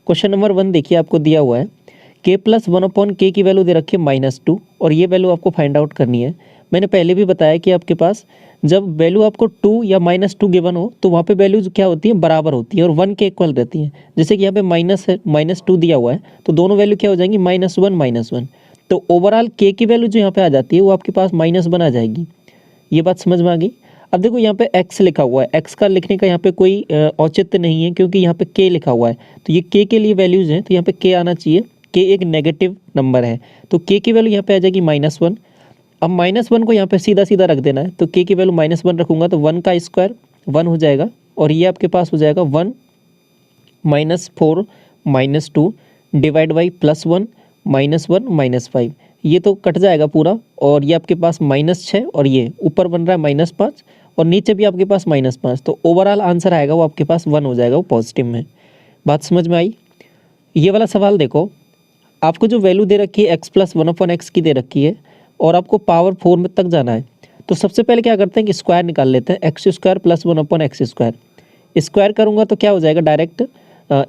Question number 1 देखिए, आपको दिया हुआ है k प्लस 1/k की वैल्यू दे रखी है -2 और ये वैल्यू आपको फाइंड आउट करनी है। मैंने पहले भी बताया कि आपके पास जब वैल्यू आपको 2 या -2 गिवन हो तो वहाँ पे वैल्यूज क्या होती है, बराबर होती है और 1 के इक्वल रहती है। जैसे कि यहाँ पे माइनस है, -2 दिया हुआ है तो दोनों वैल्यू क्या हो जाएंगी, -1 -1। तो ओवरऑल k की वैल्यू जो यहाँ पे आ जाती है वो आपके पास -1 आ जाएगी। ये बात समझ में आ गई। अब देखो यहाँ पे x लिखा हुआ है, x का लिखने का यहाँ पे कोई औचित्य नहीं है क्योंकि यहाँ पे k लिखा हुआ है। तो ये k के लिए वैल्यूज हैं तो यहाँ पे k आना चाहिए। k एक नेगेटिव नंबर है तो k की वैल्यू यहाँ पे आ जाएगी -1। अब -1 को यहाँ पे सीधा सीधा रख देना है तो k की वैल्यू -1 रखूंगा तो 1 का स्क्वायर 1 हो जाएगा और ये आपके पास हो जाएगा 1 -4 -2 डिवाइड बाई +1 -1 -5। ये तो कट जाएगा पूरा और ये आपके पास -6 और ये ऊपर बन रहा है -5 और नीचे भी आपके पास -5। तो ओवरऑल आंसर आएगा वो आपके पास 1 हो जाएगा, वो पॉजिटिव में। बात समझ में आई। ये वाला सवाल देखो, आपको जो वैल्यू दे रखी है x प्लस 1/x की दे रखी है और आपको पावर 4 में तक जाना है। तो सबसे पहले क्या करते हैं कि स्क्वायर निकाल लेते हैं, x² प्लस 1/x²। स्क्वायर करूँगा तो क्या हो जाएगा डायरेक्ट,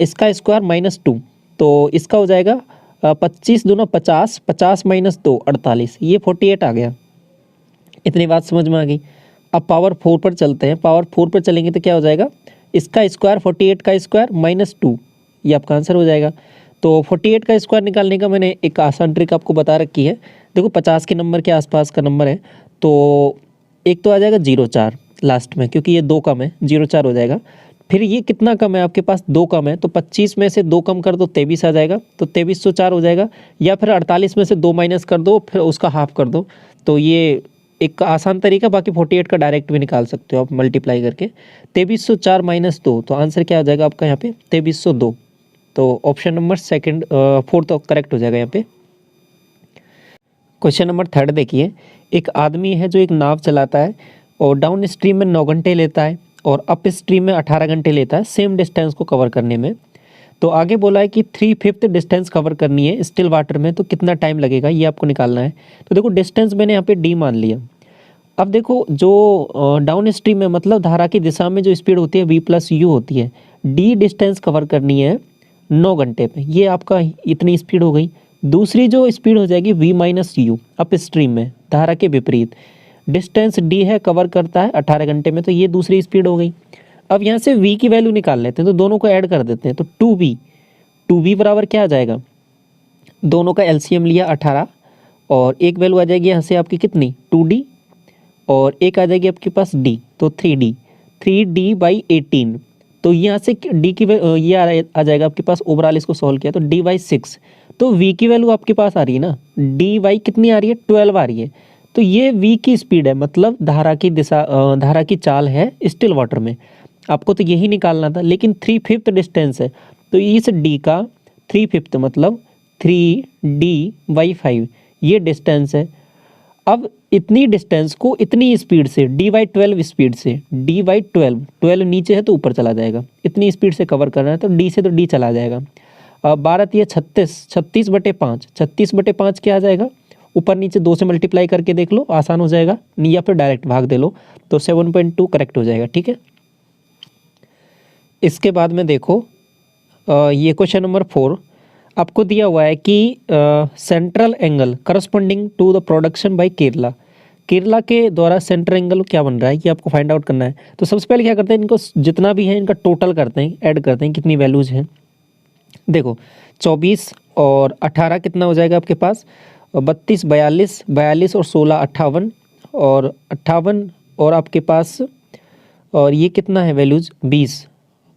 इसका स्क्वायर -2 तो इसका हो जाएगा 25 दूना 50, 50 - 2 48, ये 48 आ गया। इतनी बात समझ में आ गई। अब पावर 4 पर चलते हैं, पावर 4 पर चलेंगे तो क्या हो जाएगा, इसका स्क्वायर 48 का स्क्वायर -2, ये आपका आंसर हो जाएगा। तो 48 का स्क्वायर निकालने का मैंने एक आसान ट्रिक आपको बता रखी है। देखो 50 के नंबर के आसपास का नंबर है तो एक तो आ जाएगा 0,4 लास्ट में क्योंकि ये 2 कम है, 0,4 हो जाएगा। फिर ये कितना कम है आपके पास, 2 कम है तो 25 में से 2 कम कर दो 23 आ जाएगा तो 2304 हो जाएगा। या फिर 48 में से 2 माइनस कर दो फिर उसका हाफ कर दो। तो ये एक आसान तरीका, बाकी 48 का डायरेक्ट भी निकाल सकते हो आप मल्टीप्लाई करके। 2304 - 2 तो आंसर क्या हो जाएगा आपका यहाँ पे 2302। तो ऑप्शन नंबर सेकंड 4 तो करेक्ट हो जाएगा यहाँ पे। क्वेश्चन नंबर 3 देखिए, एक आदमी है जो एक नाव चलाता है और डाउन स्ट्रीम में 9 घंटे लेता है और अप स्ट्रीम में 18 घंटे लेता है सेम डिस्टेंस को कवर करने में। तो आगे बोला है कि 3/5 डिस्टेंस कवर करनी है स्टिल वाटर में, तो कितना टाइम लगेगा ये आपको निकालना है। तो देखो डिस्टेंस मैंने यहाँ पे d मान लिया। अब देखो जो डाउन स्ट्रीम में मतलब धारा की दिशा में जो स्पीड होती है v + u होती है, d डिस्टेंस कवर करनी है 9 घंटे पे, ये आपका इतनी स्पीड हो गई। दूसरी जो स्पीड हो जाएगी v - u अप स्ट्रीम में धारा के विपरीत, डिस्टेंस d है कवर करता है 18 घंटे में, तो ये दूसरी स्पीड हो गई। अब यहाँ से v की वैल्यू निकाल लेते हैं तो दोनों को ऐड कर देते हैं तो 2v बराबर क्या आ जाएगा, दोनों का एलसीएम लिया 18 और एक वैल्यू आ जाएगी यहाँ से आपकी कितनी 2d और एक आ जाएगी आपके पास d तो 3d/18। तो यहाँ से d की ये आ जाएगा आपके पास, ओवरऑल इसको सॉल्व किया तो d/6। तो v की वैल्यू आपके पास आ रही है ना, dy कितनी आ रही है 12 आ रही है। तो ये v की स्पीड है, मतलब धारा की दिशा धारा की चाल है स्टिल वाटर में। आपको तो यही निकालना था लेकिन 3/5 डिस्टेंस है तो इस d का 3/5 मतलब 3d/5 ये डिस्टेंस है। अब इतनी डिस्टेंस को इतनी स्पीड से d/12 स्पीड से d/12 नीचे है तो ऊपर चला जाएगा, इतनी स्पीड से कवर करना है तो d से तो d चला जाएगा। 12 या 36, 36/5, 36/5 क्या आ जाएगा, ऊपर नीचे 2 से मल्टीप्लाई करके देख लो आसान हो जाएगा, या फिर डायरेक्ट भाग दे लो तो 7.2 करेक्ट हो जाएगा। ठीक है, इसके बाद में देखो ये क्वेश्चन नंबर 4 आपको दिया हुआ है कि central angle corresponding to the production by Kerala, Kerala के द्वारा सेंट्रल एंगल क्या बन रहा है ये आपको फाइंड आउट करना है। तो सबसे पहले क्या करते हैं, इनको जितना भी है इनका टोटल करते हैं, ऐड करते हैं कितनी वैल्यूज हैं। देखो 24 और 18 कितना हो जाएगा आपके पास 32, 42, 42 और 16 58 और 58 और आपके पास और ये कितना है वैल्यूज 20,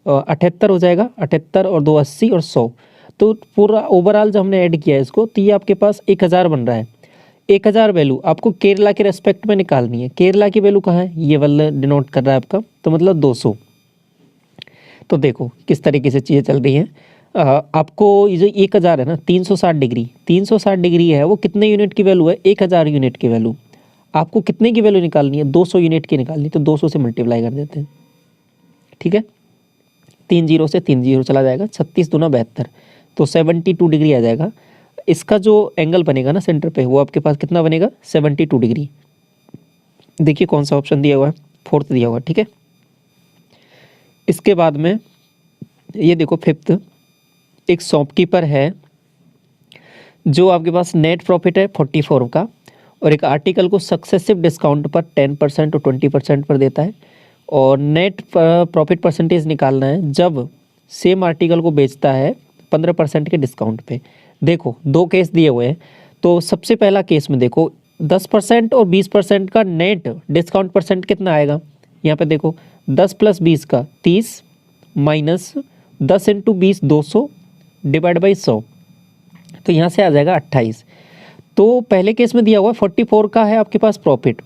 78 हो जाएगा, 78 और 2 80 और 100। तो पूरा ओवरऑल जो हमने ऐड किया है इसको तो ये आपके पास 1000 बन रहा है। 1000 वैल्यू आपको केरला के रेस्पेक्ट में निकालनी है। केरला की वैल्यू कहाँ है, ये वाला डिनोट कर रहा है आपका, तो मतलब 200। तो देखो किस तरीके से चीज़ें चल रही हैं। आपको ये जो 1000 है ना 360 डिग्री, 360 डिग्री है वो कितने यूनिट की वैल्यू है 1000 यूनिट की वैल्यू। आपको कितने की वैल्यू निकालनी है 200 यूनिट की निकालनी, तो 200 से मल्टीप्लाई कर देते हैं। ठीक है, 3 0 से 3 0 चला जाएगा, 36 दूना 72 तो 72 डिग्री आ जाएगा। इसका जो एंगल बनेगा ना सेंटर पे वो आपके पास कितना बनेगा 72 डिग्री। देखिए कौन सा ऑप्शन दिया हुआ है, 4th दिया हुआ है। ठीक है, इसके बाद में ये देखो 5th, एक शॉपकीपर है जो आपके पास नेट प्रॉफिट है 44 का, और एक आर्टिकल को सक्सेसिव डिस्काउंट पर 10% और 20% पर देता है, और नेट प्रॉफिट परसेंटेज निकालना है जब सेम आर्टिकल को बेचता है 15% के डिस्काउंट पे। देखो दो केस दिए हुए हैं, तो सबसे पहला केस में देखो 10% और 20% का नेट डिस्काउंट परसेंट कितना आएगा। यहाँ पे देखो 10 + 20 का 30 माइनस 10 × 20 200 डिवाइड बाई 100, तो यहाँ से आ जाएगा 28। तो पहले केस में दिया हुआ 44 का है आपके पास प्रॉफिट,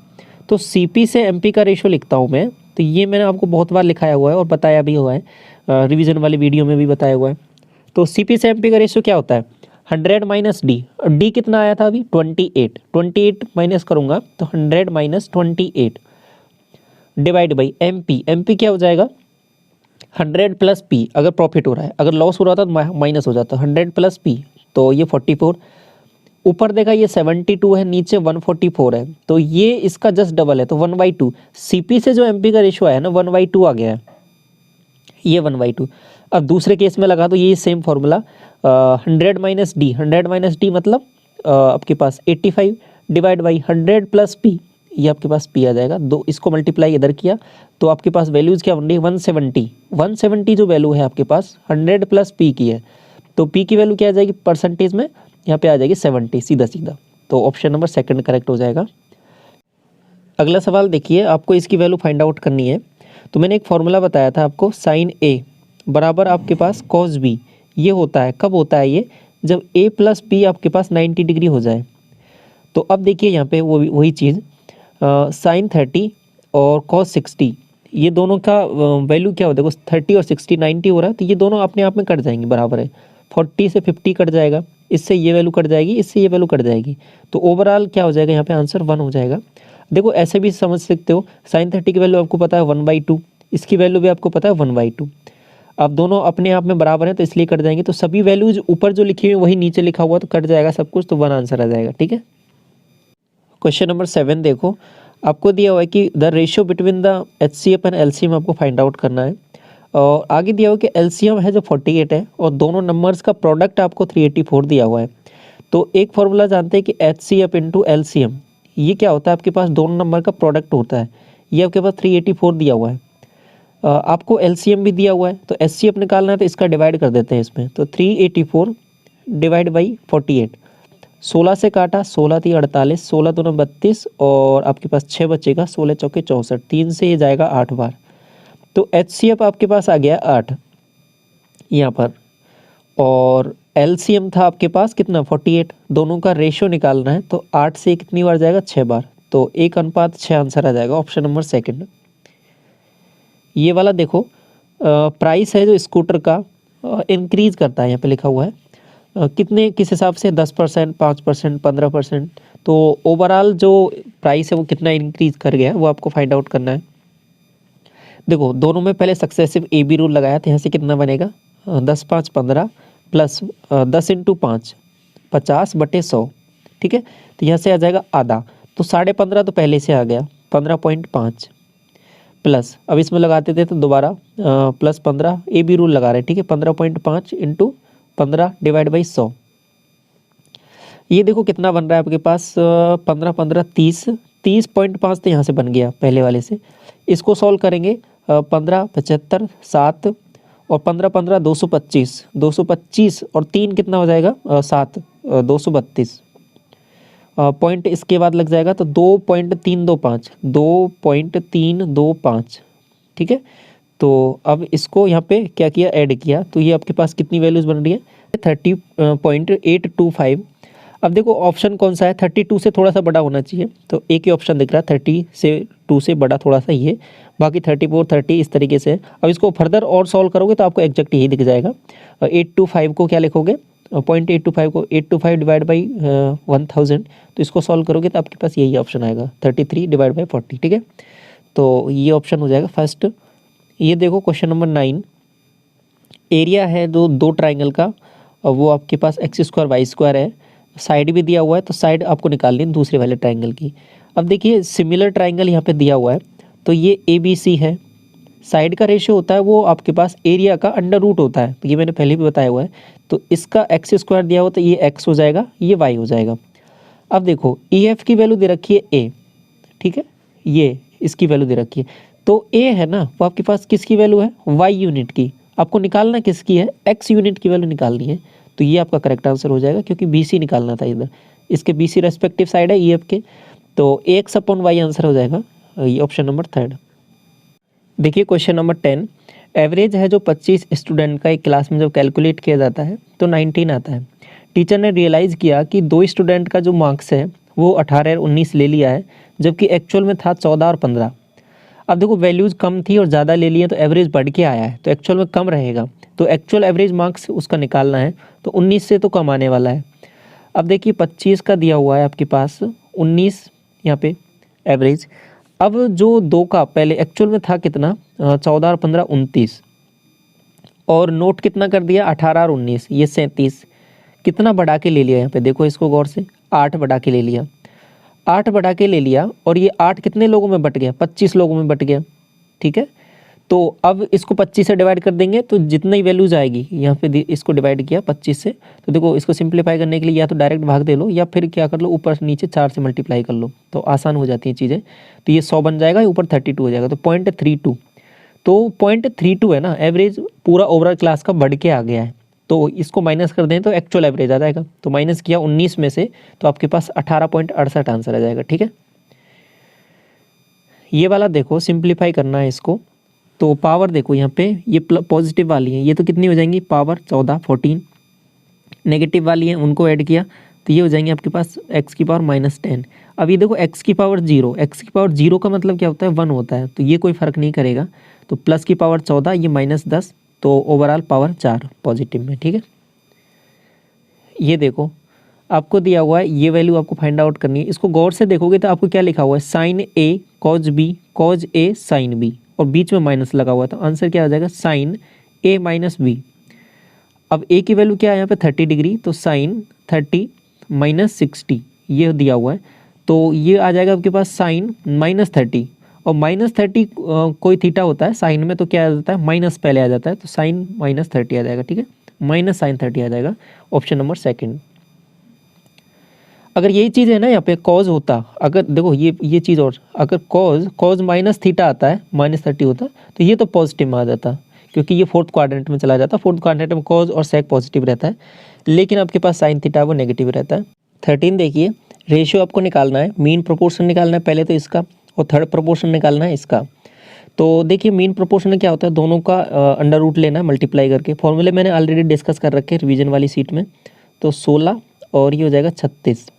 तो CP से MP का रेशो लिखता हूँ मैं। तो ये मैंने आपको बहुत बार लिखाया हुआ है और बताया भी हुआ है, रिवीजन वाली वीडियो में भी बताया हुआ है। तो CP से MP का रेशो क्या होता है 100 माइनस D, D कितना आया था अभी 28 माइनस करूँगा तो 100 माइनस 28 डिवाइड बाई MP क्या हो जाएगा 100 + P। अगर प्रॉफिट हो रहा है, अगर लॉस हो रहा था तो माइनस हो जाता 100 + P, तो ये 44। ऊपर देखा ये 72 है, नीचे 144 है, तो ये इसका जस्ट डबल है, तो 1/2। CP से जो MP का रेशो आया ना 1/2 आ गया है, ये 1/2। अब दूसरे केस में लगा तो ये सेम फॉर्मूला 100 माइनस D मतलब आपके पास 85 डिवाइड बाई 100 + P, ये आपके पास P आ जाएगा। दो इसको मल्टीप्लाई इधर किया तो आपके पास वैल्यूज़ क्या बन रही है 170 जो वैल्यू है आपके पास 100 + P की है, तो P की वैल्यू क्या आ जाएगी परसेंटेज में, यहाँ पे आ जाएगी 70 सीधा। तो ऑप्शन नंबर सेकंड करेक्ट हो जाएगा। अगला सवाल देखिए, आपको इसकी वैल्यू फाइंड आउट करनी है। तो मैंने एक फॉर्मूला बताया था आपको, sin A बराबर आपके पास cos B। ये होता है कब होता है ये, जब A + B आपके पास 90 डिग्री हो जाए। तो अब देखिए यहाँ पे वही चीज़ sin 30 और cos 60, ये दोनों का वैल्यू क्या होता है, देखो 30 और 60 90 हो रहा है, तो ये दोनों अपने आप में कट जाएंगे, बराबर है। 40 से 50 कट जाएगा, इससे ये वैल्यू कट जाएगी, इससे ये वैल्यू कट जाएगी, तो ओवरऑल क्या हो जाएगा यहाँ पे आंसर 1 हो जाएगा। देखो ऐसे भी समझ सकते हो, sin 30 की वैल्यू आपको पता है 1/2, इसकी वैल्यू भी आपको पता है 1/2। अब दोनों अपने आप में बराबर हैं तो इसलिए कट जाएंगे, तो सभी वैल्यूज ऊपर जो लिखी हुई वही नीचे लिखा हुआ, तो कट जाएगा सब कुछ, तो 1 आंसर आ जाएगा। ठीक है, क्वेश्चन नंबर 7 देखो, आपको दिया हुआ है कि the ratio between the HCF and LCM आपको फाइंड आउट करना है, और आगे दिया हुआ कि LCM है जो 48 है और दोनों नंबर्स का प्रोडक्ट आपको 384 दिया हुआ है। तो एक फॉर्मूला जानते हैं कि HCF × LCM, ये क्या होता है आपके पास दोनों नंबर का प्रोडक्ट होता है, ये आपके पास 384 दिया हुआ है। आपको LCM भी दिया हुआ है, तो HCF निकालना है तो इसका डिवाइड कर देते हैं इसमें, तो 384 डिवाइड बाई 48, 16 से काटा 16 × 48, 16 × 2 = 32, और आपके पास 6 बचेगा, 16 × 4 = 64, 3 से ये जाएगा 8 बार, तो HCF आपके पास आ गया 8 यहाँ पर, और LCM था आपके पास कितना 48, दोनों का रेशो निकालना है, तो 8 से कितनी बार जाएगा 6 बार, तो 1:6 आंसर आ जाएगा, ऑप्शन नंबर सेकंड। ये वाला देखो प्राइस है जो स्कूटर का इंक्रीज करता है, यहाँ पे लिखा हुआ है कितने किस हिसाब से 10%, 5%, 15%, तो ओवरऑल जो प्राइस है वो कितना इंक्रीज कर गया वो आपको फाइंड आउट करना है। देखो दोनों में पहले सक्सेसिव AB रूल लगाया, तो यहाँ से कितना बनेगा 10 × 5 = 15 प्लस 10 × 5 50/100, ठीक है, तो यहाँ से आ जाएगा आधा, तो 15.5 तो पहले से आ गया 15.5 प्लस, अब इसमें लगाते थे तो दोबारा प्लस 15 AB रूल लगा रहे हैं, ठीक है, 15.5 × 15 डिवाइड बाई 100, ये देखो कितना बन रहा है आपके पास 15 15 30, 30.5 तो यहाँ से बन गया पहले वाले से। इसको सॉल्व करेंगे 15 75 7 और 15 15 225, 225 और 3 कितना हो जाएगा 7 232 पॉइंट इसके बाद लग जाएगा, तो 2.325 2.325, ठीक है। तो अब इसको यहाँ पे क्या किया ऐड किया, तो ये आपके पास कितनी वैल्यूज़ बन रही है 30.825। अब देखो ऑप्शन कौन सा है, 32 से थोड़ा सा बड़ा होना चाहिए, तो एक ही ऑप्शन दिख रहा है 32 से बड़ा थोड़ा सा ही है, बाकी 34 30 इस तरीके से। अब इसको फर्दर और सॉल्व करोगे तो आपको एग्जैक्ट यही दिख जाएगा। 825 को क्या लिखोगे 0.825 को 825 डिवाइड बाई 1000, तो इसको सॉल्व करोगे तो आपके पास यही ऑप्शन आएगा 33 डिवाइड बाई 40, ठीक है। तो ये ऑप्शन हो जाएगा फर्स्ट। ये देखो क्वेश्चन नंबर 9, एरिया है दो ट्राइंगल का, और वो आपके पास x² y² है, साइड भी दिया हुआ है, तो साइड आपको निकालनी है दूसरे वाले ट्राइंगल की। अब देखिए सिमिलर ट्राइंगल यहाँ पे दिया हुआ है, तो ये ABC है, साइड का रेशियो होता है वो आपके पास एरिया का अंडर रूट होता है, तो ये मैंने पहले भी बताया हुआ है। तो इसका एक्स स्क्वायर दिया हुआ तो ये एक्स हो जाएगा, ये वाई हो जाएगा। अब देखो ई एफ की वैल्यू दे रखी है ए, ठीक है, ये इसकी वैल्यू दे रखी है। तो ए है ना वो आपके पास किसकी वैल्यू है, वाई यूनिट की। आपको निकालना किसकी है, एक्स यूनिट की वैल्यू निकालनी है। तो ये आपका करेक्ट आंसर हो जाएगा, क्योंकि बी सी निकालना था इधर, इसके बी सी रेस्पेक्टिव साइड है ई एफ के। तो एक्स अपॉन वाई आंसर हो जाएगा, ये ऑप्शन नंबर थर्ड। देखिए क्वेश्चन नंबर 10, एवरेज है जो 25 स्टूडेंट का एक क्लास में जब कैलकुलेट किया जाता है तो 19 आता है। टीचर ने रियलाइज़ किया कि 2 स्टूडेंट का जो मार्क्स है वो 18 और 19 ले लिया है, जबकि एक्चुअल में था 14 और 15। अब देखो वैल्यूज़ कम थी और ज़्यादा ले लिए तो एवरेज बढ़ के आया है, तो एक्चुअल में कम रहेगा। तो एक्चुअल एवरेज मार्क्स उसका निकालना है, तो 19 से तो कम आने वाला है। अब देखिए 25 का दिया हुआ है आपके पास, 19 यहाँ पे एवरेज। अब जो 2 का पहले एक्चुअल में था कितना, 14 और 15 29, और नोट कितना कर दिया 18 और 19, ये 37। कितना बढ़ा के ले लिया यहाँ पे देखो इसको गौर से, 8 बढ़ा के ले लिया, 8 बढ़ा के ले लिया, और ये 8 कितने लोगों में बट गया, 25 लोगों में बट गया, ठीक है। तो अब इसको 25 से डिवाइड कर देंगे तो जितना ही वैल्यूज आएगी, यहाँ पे इसको डिवाइड किया 25 से, तो देखो इसको सिंप्लीफाई करने के लिए या तो डायरेक्ट भाग दे लो या फिर क्या कर लो ऊपर से नीचे 4 से मल्टीप्लाई कर लो, तो आसान हो जाती हैं चीज़ें। तो ये 100 बन जाएगा, ऊपर 32 हो जाएगा, तो 0.32। तो 0.32 है ना एवरेज, पूरा ओवरऑल क्लास का बढ़ के आ गया है। तो इसको माइनस कर दें तो एक्चुअल एवरेज आ जाएगा। तो माइनस किया 19 में से, तो आपके पास 18.68 आंसर आ जाएगा, ठीक है। ये वाला देखो सिंप्लीफाई करना है इसको, तो पावर देखो यहाँ पे ये पॉजिटिव वाली है, ये तो कितनी हो जाएंगी पावर 14 14, नेगेटिव वाली है उनको ऐड किया तो ये हो जाएंगे आपके पास x की पावर -10। अब ये देखो x की पावर 0, x की पावर 0 का मतलब क्या होता है 1 होता है, तो ये कोई फ़र्क नहीं करेगा। तो प्लस की पावर 14, ये -10, तो ओवरऑल पावर 4 पॉजिटिव में, ठीक है। ये देखो आपको दिया हुआ है, ये वैल्यू आपको फाइंड आउट करनी है। इसको गौर से देखोगे तो आपको क्या लिखा हुआ है, sign A cause be cause A sine B, और बीच में माइनस लगा हुआ है, तो आंसर क्या आ जाएगा साइन ए माइनस बी। अब ए की वैल्यू क्या है यहाँ पे 30 डिग्री, तो साइन 30 -60 ये दिया हुआ है, तो ये आ जाएगा आपके पास साइन -30, और -30 कोई थीटा होता है साइन में, तो क्या आ जाता है माइनस पहले आ जाता है, तो साइन -30 आ जाएगा, ठीक है, माइनस साइन 30 आ जाएगा, ऑप्शन नंबर सेकंड। अगर यही चीज़ है ना यहाँ पे कॉज होता, अगर देखो ये चीज़, और अगर कॉज माइनस थीटा आता है -30 होता, तो ये तो पॉजिटिव में आ जाता, क्योंकि ये फोर्थ क्वाड्रेंट में चला जाता। फोर्थ क्वाड्रेंट में कॉज और सेक पॉजिटिव रहता है, लेकिन आपके पास साइन थीटा वो नेगेटिव रहता है। 13 देखिए, रेशियो आपको निकालना है, मीन प्रोपोर्शन निकालना है पहले तो इसका, और थर्ड प्रोपोर्शन निकालना है इसका। तो देखिए मीन प्रोपोर्शन में क्या होता है, दोनों का अंडर रूट लेना है मल्टीप्लाई करके। फॉर्मूले मैंने ऑलरेडी डिस्कस कर रखे हैं रिवीजन वाली सीट में। तो 16 और ये हो जाएगा 36,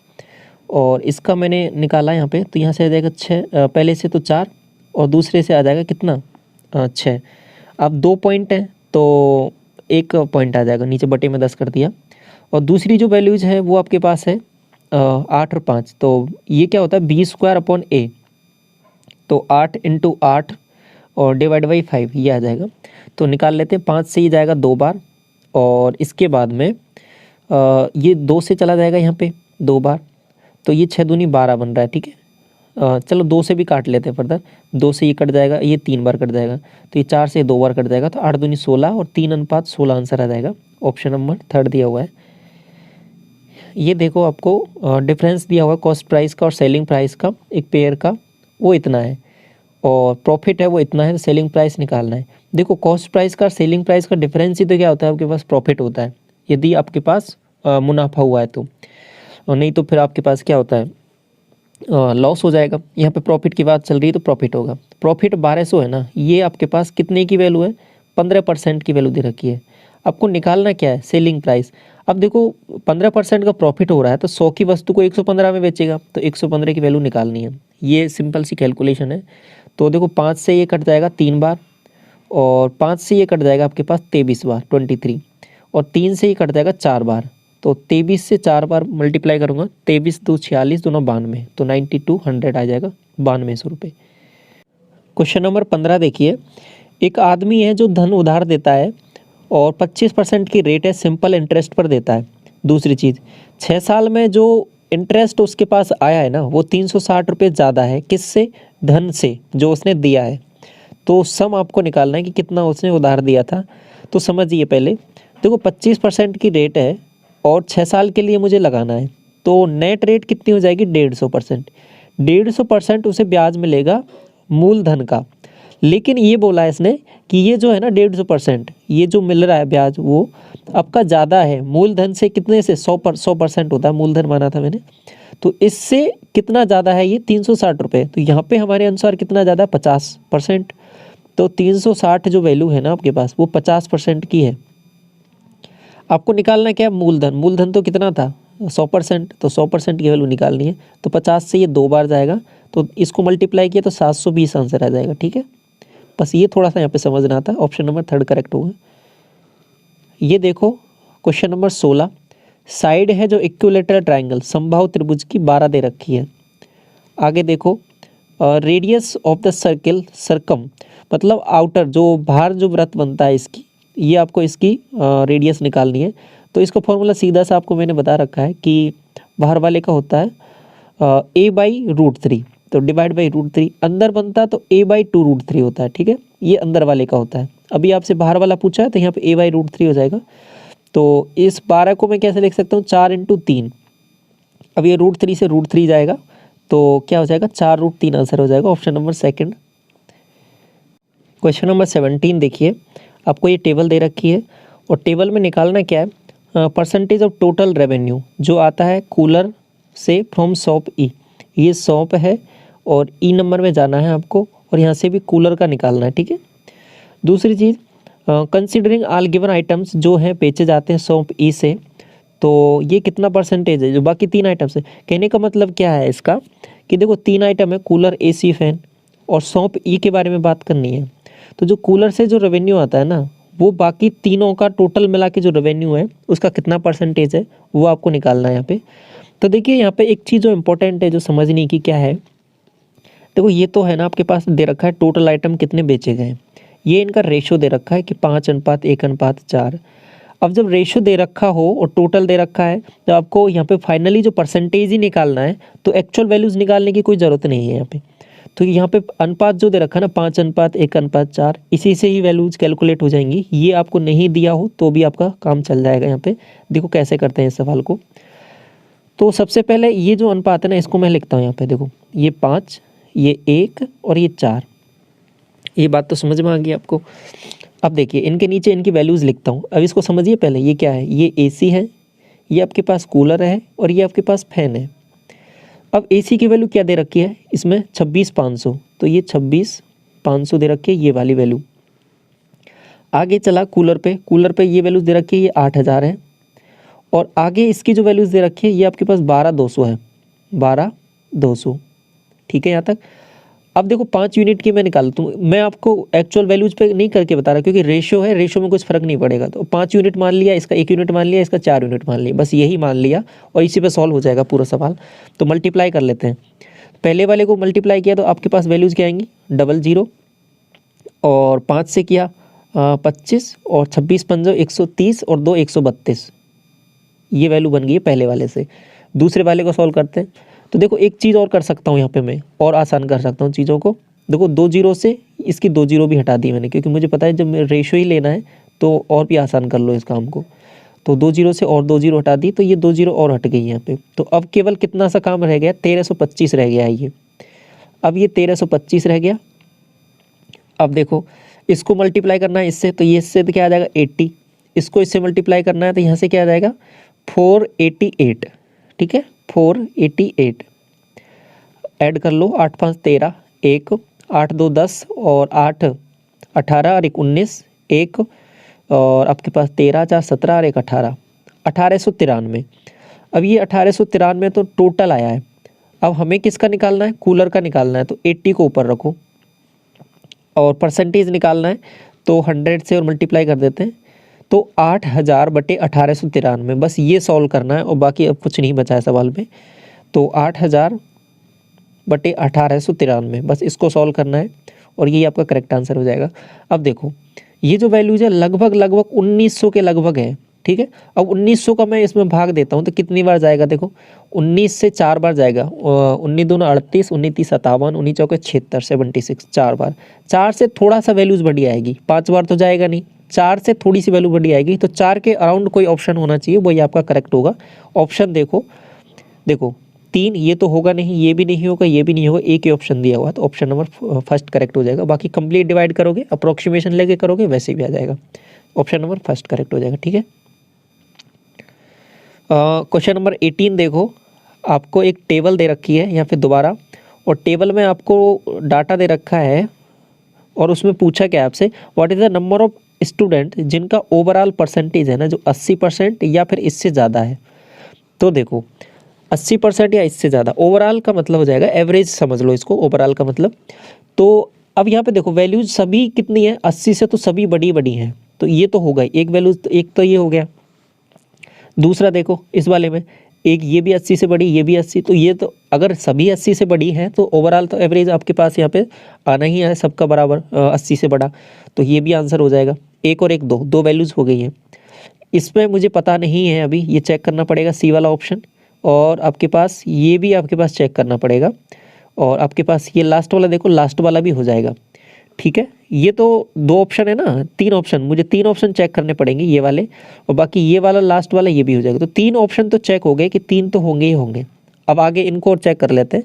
और इसका मैंने निकाला यहाँ पे, तो यहाँ से आ जाएगा 6, पहले से तो 4 और दूसरे से आ जाएगा कितना 6। अब 2 पॉइंट है तो 1 पॉइंट आ जाएगा, नीचे बटे में 10 कर दिया। और दूसरी जो वैल्यूज़ है वो आपके पास है 8 और 5, तो ये क्या होता है b² / a, तो 8 × 8 और डिवाइड बाई 5 ये आ जाएगा। तो निकाल लेते हैं, 5 से ही जाएगा 2 बार, और इसके बाद में ये 2 से चला जाएगा यहाँ पे 2 बार, तो ये 6 दूनी 12 बन रहा है, ठीक है। चलो 2 से भी काट लेते हैं फर्दर, 2 से ये कट जाएगा, ये 3 बार कट जाएगा, तो ये 4 से 2 बार कट जाएगा, तो 8 दूनी 16 और 3 अनुपात 16 आंसर आ जाएगा, ऑप्शन नंबर थर्ड दिया हुआ है। ये देखो आपको डिफरेंस दिया हुआ है कॉस्ट प्राइस का और सेलिंग प्राइस का, एक पेयर का वो इतना है, और प्रॉफिट है वो इतना है, तो सेलिंग प्राइस निकालना है। देखो कॉस्ट प्राइस का और सेलिंग प्राइस का डिफरेंस ही तो क्या होता है, आपके पास प्रॉफिट होता है यदि आपके पास मुनाफा हुआ है तो, और नहीं तो फिर आपके पास क्या होता है लॉस हो जाएगा। यहाँ पे प्रॉफिट की बात चल रही है तो प्रॉफिट होगा। प्रॉफिट 1200 है ना, ये आपके पास कितने की वैल्यू है, 15% की वैल्यू दे रखी है। आपको निकालना क्या है, सेलिंग प्राइस। अब देखो 15% का प्रॉफिट हो रहा है, तो 100 की वस्तु को 115 में बेचेगा, तो 115 की वैल्यू निकालनी है। ये सिंपल सी कैलकुलेशन है। तो देखो 5 से ये कट जाएगा 3 बार, और 5 से ये कट जाएगा आपके पास 23 बार 23, और 3 से ये कट जाएगा 4 बार, तो 23 से 4 बार मल्टीप्लाई करूँगा, 23 2 46 दोनों 92, तो 9200 आ जाएगा, 9200 रुपये। क्वेश्चन नंबर 15 देखिए, एक आदमी है जो धन उधार देता है और 25% की रेट है, सिंपल इंटरेस्ट पर देता है। दूसरी चीज़, 6 साल में जो इंटरेस्ट उसके पास आया है ना वो 360 रुपये ज़्यादा है, किससे, धन से जो उसने दिया है। तो सम आपको निकालना है कि कितना उसने उधार दिया था। तो समझिए पहले, देखो 25% की रेट है और 6 साल के लिए मुझे लगाना है, तो नेट रेट कितनी हो जाएगी 150%। 150% उसे ब्याज मिलेगा मूलधन का। लेकिन ये बोला है इसने कि ये जो है ना 150%, ये जो मिल रहा है ब्याज वो आपका ज़्यादा है मूलधन से। कितने से 100% होता है मूलधन माना था मैंने, तो इससे कितना ज़्यादा है ये 360 रुपये। तो यहाँ पे हमारे अनुसार कितना ज़्यादा है 50%। तो 360 जो वैल्यू है ना आपके पास वो 50% की है। आपको निकालना क्या है मूलधन। मूलधन तो कितना था 100%, तो 100% की वैल्यू निकालनी है। तो 50 से ये 2 बार जाएगा, तो इसको मल्टीप्लाई किया तो 720 आंसर आ जाएगा। ठीक है, बस ये थोड़ा सा यहाँ पे समझना था। ऑप्शन नंबर 3 करेक्ट होगा। ये देखो क्वेश्चन नंबर 16, साइड है जो इक्विलेटरल ट्रायंगल समबाहु त्रिभुज की 12 दे रखी है। आगे देखो रेडियस ऑफ द सर्किल सरकम, मतलब आउटर जो बाहर जो वृत्त बनता है इसकी, ये आपको इसकी रेडियस निकालनी है। तो इसका फॉर्मूला सीधा सा आपको मैंने बता रखा है कि बाहर वाले का होता है a/√3, तो डिवाइड बाई √3। अंदर बनता है तो a/2√3 होता है। ठीक है, ये अंदर वाले का होता है। अभी आपसे बाहर वाला पूछा है तो यहाँ पे a/√3 हो जाएगा। तो इस 12 को मैं कैसे लिख सकता हूँ 4 × 3। अब ये √3 से √3 जाएगा तो क्या हो जाएगा 4√3 आंसर हो जाएगा। Option number 2। क्वेश्चन नंबर 17 देखिए, आपको ये टेबल दे रखी है और टेबल में निकालना क्या है परसेंटेज ऑफ टोटल रेवेन्यू जो आता है कूलर से फ्रॉम शॉप ई। ये शॉप है और ई नंबर में जाना है आपको और यहाँ से भी कूलर का निकालना है। ठीक है, दूसरी चीज़ कंसिडरिंग ऑल गिवन आइटम्स जो हैं बेचे जाते हैं शॉप ई से, तो ये कितना परसेंटेज है जो बाकी 3 आइटम्स है। कहने का मतलब क्या है इसका कि देखो 3 आइटम है, कूलर, एसी, फैन और शॉप ई के बारे में बात करनी है। तो जो कूलर से जो रेवेन्यू आता है ना वो बाकी तीनों का टोटल मिला के जो रेवेन्यू है उसका कितना परसेंटेज है वो आपको निकालना है यहाँ पे। तो देखिए यहाँ पे एक चीज़ जो इम्पोर्टेंट है जो समझने की क्या है, देखो ये तो है ना आपके पास दे रखा है टोटल आइटम कितने बेचे गए, ये इनका रेशो दे रखा है कि 5:1:4। अब जब रेशो दे रखा हो और टोटल दे रखा है तो आपको यहाँ पे फाइनली जो परसेंटेज ही निकालना है, तो एक्चुअल वैल्यूज़ निकालने की कोई ज़रूरत नहीं है यहाँ पे। तो यहाँ पे अनुपात जो दे रखा है ना 5:1:4, इसी से ही वैल्यूज कैलकुलेट हो जाएंगी। ये आपको नहीं दिया हो तो भी आपका काम चल जाएगा। यहाँ पे देखो कैसे करते हैं इस सवाल को। तो सबसे पहले ये जो अनुपात है ना इसको मैं लिखता हूँ यहाँ पे, देखो ये 5, ये 1 और ये 4। ये बात तो समझ में आ गई आपको। अब देखिए इनके नीचे इनकी वैल्यूज़ लिखता हूँ। अब इसको समझिए पहले, ये क्या है, ये एसी है, ये आपके पास कूलर है और ये आपके पास फैन है। अब एसी की वैल्यू क्या दे रखी है इसमें 26,500, तो ये 26,500 दे रखी है ये वाली वैल्यू। आगे चला कूलर पे, कूलर पे ये वैल्यूज़ दे रखी है, ये 8,000 है। और आगे इसकी जो वैल्यूज़ दे रखी है ये आपके पास 12,200 है, 12,200। ठीक है यहाँ तक। अब देखो 5 यूनिट की मैं निकालता हूँ, मैं आपको एक्चुअल वैल्यूज़ पे नहीं करके बता रहा क्योंकि रेशियो है, रेशियो में कुछ फ़र्क नहीं पड़ेगा। तो 5 यूनिट मान लिया, इसका 1 यूनिट मान लिया, इसका 4 यूनिट मान लिया, बस यही मान लिया और इसी पे सॉल्व हो जाएगा पूरा सवाल। तो मल्टीप्लाई कर लेते हैं। पहले वाले को मल्टीप्लाई किया तो आपके पास वैल्यूज़ क्या आएंगी 00 और 5 से किया 25 और 26×5 130 और 2 132। ये वैल्यू बन गई है पहले वाले से। दूसरे वाले को सॉल्व करते हैं। तो देखो एक चीज़ और कर सकता हूँ यहाँ पे मैं, और आसान कर सकता हूँ चीज़ों को। देखो 2 0 से इसकी 2 0 भी हटा दी मैंने, क्योंकि मुझे पता है जब रेशो ही लेना है तो और भी आसान कर लो इस काम को। तो 2 0 से और 2 0 हटा दी तो ये 2 0 और हट गई यहाँ पे। तो अब केवल कितना सा काम रह गया 1325 रह गया है ये। अब ये 1325 रह गया। अब देखो इसको मल्टीप्लाई करना है इससे, तो ये इससे तो क्या आ जाएगा 80। इसको इससे मल्टीप्लाई करना है तो यहाँ से क्या आ जाएगा 488। ठीक है 488। ऐड कर लो 8 5 13, 1 8 2 10 और 8 18 और 1 19, 1 और आपके पास 13 4 17 और 1 18, 1893। अब ये 1893 तो टोटल आया है। अब हमें किसका निकालना है, कूलर का निकालना है। तो 80 को ऊपर रखो और परसेंटेज निकालना है तो 100 से और मल्टीप्लाई कर देते हैं। तो 8,000/1893, बस ये सॉल्व करना है और बाकी अब कुछ नहीं बचा है सवाल में। तो 8,000/1893, बस इसको सॉल्व करना है और ये आपका करेक्ट आंसर हो जाएगा। अब देखो ये जो वैल्यूज है लगभग 1900 के लगभग है। ठीक है। अब 1900 का मैं इसमें भाग देता हूँ तो कितनी बार जाएगा, देखो 19 से 4 बार जाएगा, 19 दूना 38, 19 30 57, 19 चौके 76, 76 4 बार। 4 से थोड़ा सा वैल्यूज बढ़ी आएगी, 5 बार तो जाएगा नहीं, 4 से थोड़ी सी वैल्यू बढ़ी आएगी। तो 4 के अराउंड कोई ऑप्शन होना चाहिए, वही आपका करेक्ट होगा। ऑप्शन देखो, देखो 3 ये तो होगा नहीं, ये भी नहीं होगा, ये भी नहीं होगा, एक ही ऑप्शन दिया हुआ, तो ऑप्शन नंबर फर्स्ट करेक्ट हो जाएगा। बाकी कंप्लीट डिवाइड करोगे, अप्रोक्सीमेशन लेके करोगे, वैसे भी आ जाएगा, ऑप्शन नंबर फर्स्ट करेक्ट हो जाएगा, ठीक है। क्वेश्चन नंबर 18 देखो, आपको एक टेबल दे रखी है या फिर दोबारा, और टेबल में आपको डाटा दे रखा है और उसमें पूछा क्या आपसे, what is the number of student जिनका ओवरऑल परसेंटेज है ना जो 80% या फिर इससे ज़्यादा है। तो देखो 80% या इससे ज़्यादा, ओवरऑल का मतलब हो जाएगा एवरेज, समझ लो इसको ओवरऑल का मतलब। तो अब यहाँ पे देखो वैल्यूज सभी कितनी है, 80 से तो सभी बड़ी बड़ी हैं, तो ये तो होगा एक वैल्यूज, तो एक तो ये हो गया। दूसरा देखो इस वाले में एक ये भी 80 से बड़ी, ये भी 80, तो ये तो अगर सभी 80 से बड़ी हैं तो ओवरऑल तो एवरेज आपके पास यहाँ पे आना ही है सबका बराबर 80 से बड़ा, तो ये भी आंसर हो जाएगा। एक और एक दो वैल्यूज़ हो गई हैं। इसमें मुझे पता नहीं है अभी, ये चेक करना पड़ेगा सी वाला ऑप्शन, और आपके पास ये भी आपके पास चेक करना पड़ेगा, और आपके पास ये लास्ट वाला देखो, लास्ट वाला भी हो जाएगा, ठीक है। ये तो 2 ऑप्शन है ना, 3 ऑप्शन, मुझे 3 ऑप्शन चेक करने पड़ेंगे ये वाले, और बाकी ये वाला लास्ट वाला ये भी हो जाएगा। तो 3 ऑप्शन तो चेक हो गए कि 3 तो होंगे ही होंगे। अब आगे इनको और चेक कर लेते हैं।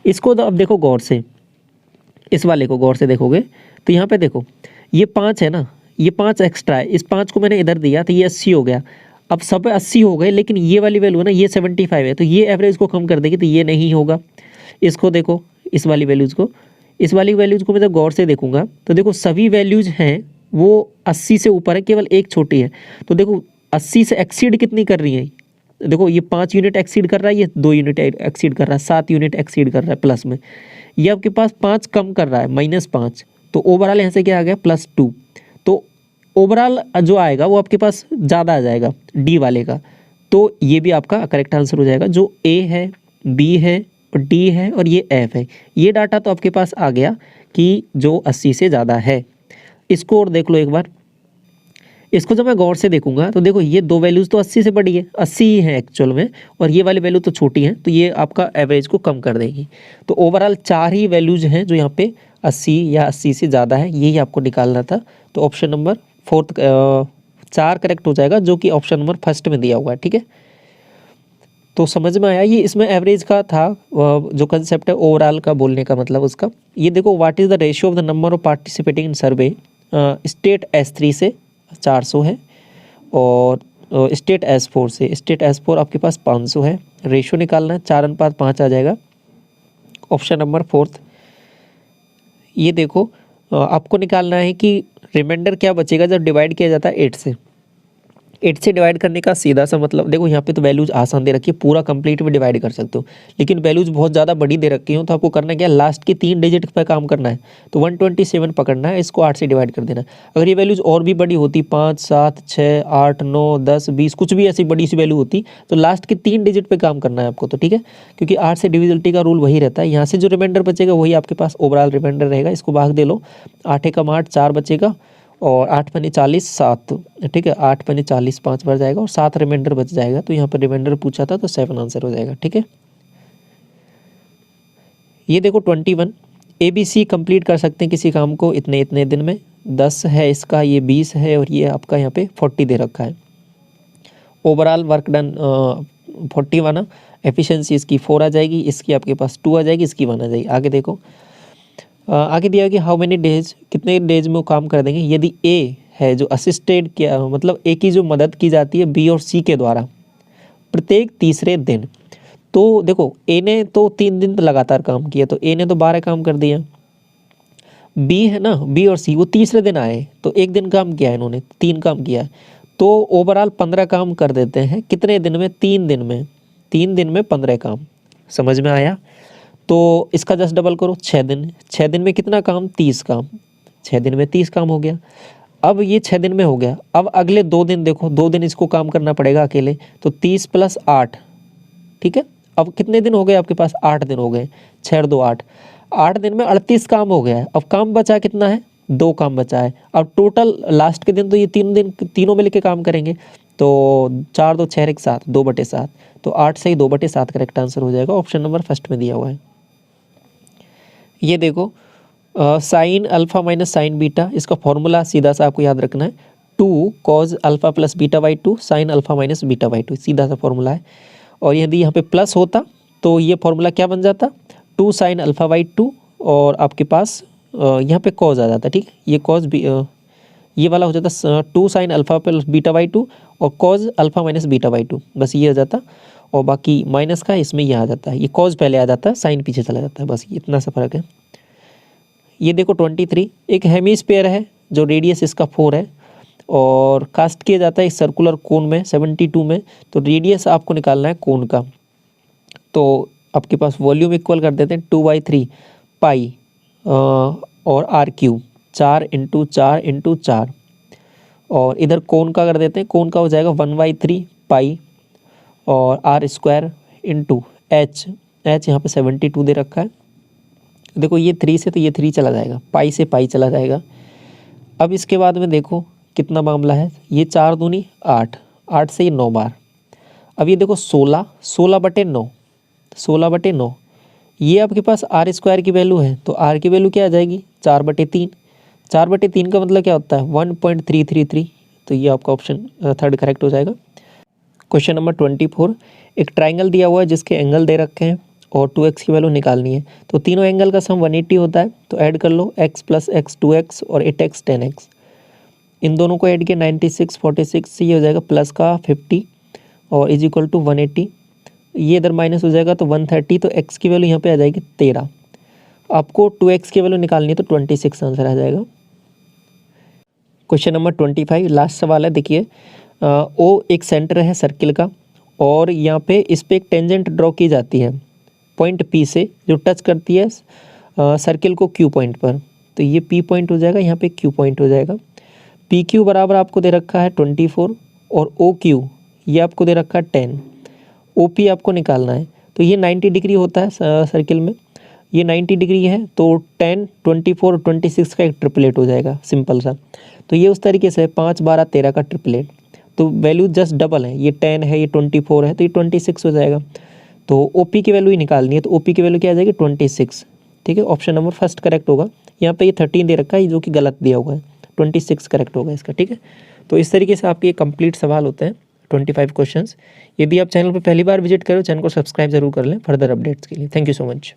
इसको तो अब देखो गौर से, इस वाले को गौर से देखोगे तो यहाँ पे देखो ये 5 है ना, ये 5 एक्स्ट्रा है, इस 5 को मैंने इधर दिया तो ये 80 हो गया। अब सब 80 हो गए, लेकिन ये वाली वैल्यू है ना ये 75 है, तो ये एवरेज को कम कर देगी, तो ये नहीं होगा। इसको देखो, इस वाली वैल्यूज़ को, इस वाली वैल्यूज़ को मैं जब गौर से देखूंगा तो देखो सभी वैल्यूज़ हैं वो 80 से ऊपर है, केवल एक छोटी है। तो देखो 80 से एक्सीड कितनी कर रही है, देखो ये 5 यूनिट एक्सीड कर रहा है, ये 2 यूनिट एक्सीड कर रहा है, 7 यूनिट एक्सीड कर रहा है प्लस में, ये आपके पास 5 कम कर रहा है -5, तो ओवरऑल यहाँ से क्या आ गया +2। तो ओवरऑल जो आएगा वो आपके पास ज़्यादा आ जाएगा डी वाले का, तो ये भी आपका करेक्ट आंसर हो जाएगा। जो ए है, बी है और डी है और ये एफ है, ये डाटा तो आपके पास आ गया कि जो 80 से ज़्यादा है। इसको और देख लो एक बार, इसको जब मैं गौर से देखूंगा तो देखो ये 2 वैल्यूज़ तो 80 से बड़ी है, 80 ही है एक्चुअल में, और ये वाली वैल्यू तो छोटी है, तो ये आपका एवरेज को कम कर देगी। तो ओवरऑल 4 ही वैल्यूज़ हैं जो यहाँ पे 80 या 80 से ज़्यादा है, यही आपको निकालना था। तो ऑप्शन नंबर 4 करेक्ट हो जाएगा, जो कि ऑप्शन नंबर फर्स्ट में दिया हुआ है, ठीक है। तो समझ में आया, ये इसमें एवरेज का था जो कंसेप्ट है ओवरऑल का बोलने का मतलब उसका। ये देखो what is the ratio of the number of participating in survey, state S3 से 400 है, और स्टेट S4 से, स्टेट S4 आपके पास 500 है। रेशियो निकालना है, 4:5 आ जाएगा, ऑप्शन नंबर 4। ये देखो आपको निकालना है कि रिमाइंडर क्या बचेगा जब डिवाइड किया जाता है 8 से। 8 से डिवाइड करने का सीधा सा मतलब, देखो यहाँ पे तो वैल्यूज आसान दे रखी है, पूरा कंप्लीट में डिवाइड कर सकते हो, लेकिन वैल्यूज बहुत ज़्यादा बड़ी दे रखी हो तो आपको करना क्या है, लास्ट की 3 डिजिट पे काम करना है। तो 127 पकड़ना है, इसको 8 से डिवाइड कर देना। अगर ये वैल्यूज और भी बड़ी होती, 5 7 6 8 9 10 20 कुछ भी ऐसी बड़ी सी वैल्यू होती, तो लास्ट की 3 डिजिट पे काम करना है आपको, तो ठीक है, क्योंकि 8 से डिविजिबिलिटी का रूल वही रहता है। यहाँ से जो रिमाइंडर बचेगा वही आपके पास ओवरऑल रिमाइंडर रहेगा। इसको भाग दे लो, 8 एकम 8, 4 बचेगा, और 8 पन्नी 40 7, ठीक है, 8 पन्नी 40 5 बार जाएगा, और 7 रिमाइंडर बच जाएगा। तो यहाँ पर रिमाइंडर पूछा था तो 7 आंसर हो जाएगा, ठीक है। ये देखो 21 ABC कंप्लीट कर सकते हैं किसी काम को इतने इतने दिन में, 10 है इसका, ये 20 है, और ये आपका यहाँ पे 40 दे रखा है। ओवरऑल वर्क डन 40 बना, एफिशिएंसी इसकी 4 आ जाएगी, इसकी आपके पास 2 आ जाएगी, इसकी 1 आ जाएगी। आगे देखो, आगे दिया है कि हाउ मेनी डेज, कितने डेज में वो काम कर देंगे। यदि ए है जो असिस्टेड किया, मतलब ए की जो मदद की जाती है बी और सी के द्वारा प्रत्येक तीसरे दिन, तो देखो ए ने तो 3 दिन लगातार काम किया, तो ए ने तो 12 काम कर दिया। बी है ना, बी और सी वो तीसरे दिन आए तो 1 दिन काम किया, इन्होंने 3 काम किया, तो ओवरऑल 15 काम कर देते हैं। कितने दिन में, 3 दिन में, 3 दिन में 15 काम। समझ में आया। तो इसका जस्ट डबल करो, 6 दिन, 6 दिन में कितना काम, 30 काम, 6 दिन में 30 काम हो गया। अब ये 6 दिन में हो गया, अब अगले 2 दिन देखो, 2 दिन इसको काम करना पड़ेगा अकेले, तो 30 + 8, ठीक है। अब कितने दिन हो गए आपके पास, 8 दिन हो गए, 6 और 2 8, 8 दिन में 38 काम हो गया है। अब काम बचा कितना है, 2 काम बचा है। अब टोटल लास्ट के दिन तो ये 3 दिन तीनों मिलके काम करेंगे, तो 4 2 6 1 7 2/7, तो 8 से ही 2/7 करेक्ट आंसर हो जाएगा, ऑप्शन नंबर फर्स्ट में दिया हुआ है। ये देखो sine alpha minus sign beta, इसका फॉर्मूला सीधा सा आपको याद रखना है, 2 cos alpha plus beta by 2 sine alpha minus beta by 2, सीधा सा फॉर्मूला है। और यदि यहाँ पे प्लस होता तो ये फॉर्मूला क्या बन जाता, 2 साइन अल्फा बाई 2 और आपके पास यहाँ पे कॉज आ जाता, ठीक है, ये कॉज ये वाला हो जाता 2 sine alpha plus beta by 2 और cause alpha minus beta by 2, बस ये आ जाता, और बाकी माइनस का इसमें ये आ जाता है, ये कॉज पहले आ जाता है, साइन पीछे चला जाता है, बस इतना सा फर्क है। ये देखो 23 एक हेमीस्फीयर है जो रेडियस इसका 4 है और कास्ट किया जाता है एक सर्कुलर कोन में 72 में, तो रेडियस आपको निकालना है कोन का। तो आपके पास वॉल्यूम इक्वल कर देते हैं 2/3 पाई और r3 4 × 4 × 4, और इधर कोन का कर देते हैं, कोन का हो जाएगा 1/3 पाई और r² × h यहाँ पे 72 दे रखा है। देखो ये 3 से तो ये 3 चला जाएगा, पाई से पाई चला जाएगा। अब इसके बाद में देखो कितना मामला है, ये 4 दूनी 8, 8 से ये 9 बार। अब ये देखो 16, 16/9, 16/9, ये आपके पास r² की वैल्यू है, तो r की वैल्यू क्या आ जाएगी 4/3, 4/3 का मतलब क्या होता है 1.333, तो ये आपका ऑप्शन थर्ड करेक्ट हो जाएगा। क्वेश्चन नंबर 24 एक ट्राइंगल दिया हुआ है जिसके एंगल दे रखे हैं और 2x की वैल्यू निकालनी है, तो तीनों एंगल का सम 180 होता है, तो ऐड कर लो x + x 2x और 8x 10x, इन दोनों को ऐड किया 96 46 से ये हो जाएगा प्लस का 50 और इज इक्वल टू 180, ये इधर माइनस हो जाएगा तो 130, तो x की वैल्यू यहाँ पे आ जाएगी 13, आपको 2x की वैल्यू निकालनी है तो 26 आंसर आ जाएगा। क्वेश्चन नंबर 25 लास्ट सवाल है, देखिए ओ एक सेंटर है सर्किल का और यहाँ पे इस पर एक टेंजेंट ड्रॉ की जाती है पॉइंट P से जो टच करती है सर्किल को Q पॉइंट पर, तो ये P पॉइंट हो जाएगा, यहाँ पे Q पॉइंट हो जाएगा। PQ बराबर आपको दे रखा है 24 और OQ ये आपको दे रखा है 10, OP आपको निकालना है, तो ये 90 डिग्री होता है सर्किल में, ये 90 डिग्री है, तो 10 24 और 26 का एक ट्रिपलेट हो जाएगा सिंपल सा, तो ये उस तरीके से 5 12 13 का ट्रिपलेट, तो वैल्यू जस्ट डबल है, ये 10 है ये 24 है तो ये 26 हो जाएगा, तो OP की वैल्यू ही निकालनी है, तो OP की वैल्यू क्या आ जाएगी 26, ठीक है, ऑप्शन नंबर फर्स्ट करेक्ट होगा। यहाँ पे ये 13 दे रखा है जो कि गलत दिया हुआ है, 26 करेक्ट होगा इसका, ठीक है। तो इस तरीके से आपके कंप्लीट सवाल होते हैं 25 क्वेश्चंस। यदि आप चैनल पर पहली बार विजिट करो, चैनल को सब्सक्राइब जरूर कर लें फर्दर अपडेट्स के लिए। Thank you so much.